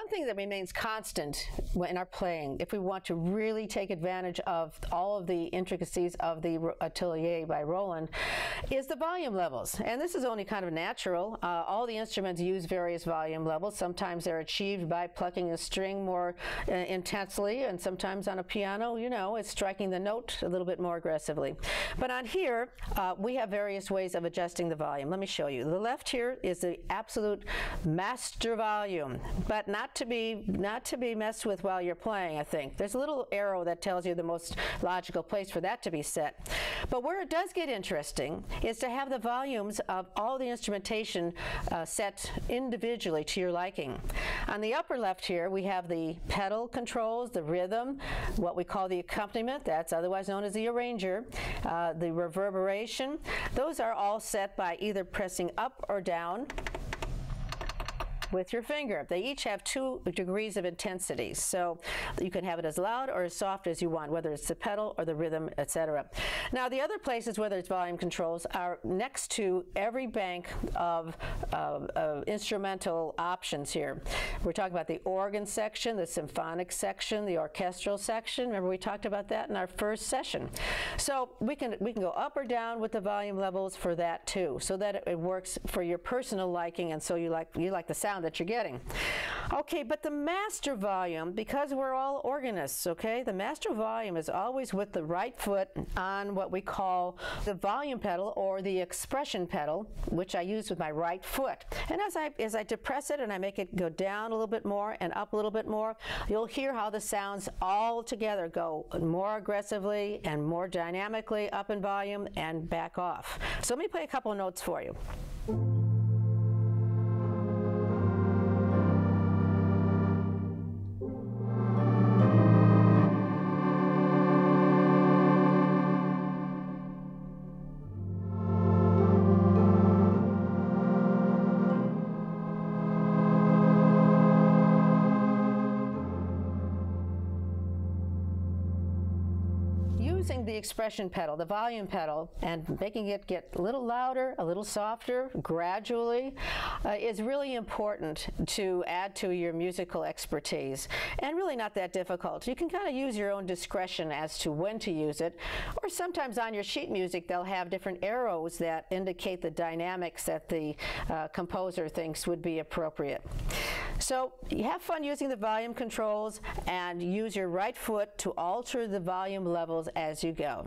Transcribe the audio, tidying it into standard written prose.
one thing that remains constant in our playing, if we want to really take advantage of all of the intricacies of the Atelier by Roland, is the volume levels. And this is only kind of natural. All the instruments use various volume levels. Sometimes they're achieved by plucking a string more intensely, and sometimes on a piano, you know, it's striking the note a little bit more aggressively. But on here, we have various ways of adjusting the volume. Let me show you. The left here is the absolute master volume, but not to be messed with while you're playing, I think. There's a little arrow that tells you the most logical place for that to be set. But where it does get interesting is to have the volumes of all the instrumentation set individually to your liking. On the upper left here, we have the pedal controls, the rhythm, what we call the accompaniment, that's otherwise known as the arranger, the reverberation. Those are all set by either pressing up or down with your finger. They each have 2 degrees of intensity, so you can have it as loud or as soft as you want, whether it's the pedal or the rhythm, etc. Now the other places, whether it's volume controls, are next to every bank of instrumental options here. We're talking about the organ section, the symphonic section, the orchestral section. Remember we talked about that in our first session. So we can go up or down with the volume levels for that too, so that it works for your personal liking, and so you like the sound that you're getting. Okay, but the master volume, because we're all organists, okay, the master volume is always with the right foot on what we call the volume pedal or the expression pedal, which I use with my right foot. And as I depress it and I make it go down a little bit more and up a little bit more, you'll hear how the sounds all together go more aggressively and more dynamically up in volume and back off. So let me play a couple of notes for you. Using the expression pedal, the volume pedal, and making it get a little louder, a little softer, gradually, is really important to add to your musical expertise, and really not that difficult. You can kind of use your own discretion as to when to use it, or sometimes on your sheet music they'll have different arrows that indicate the dynamics that the composer thinks would be appropriate. So you have fun using the volume controls, and use your right foot to alter the volume levels as you go.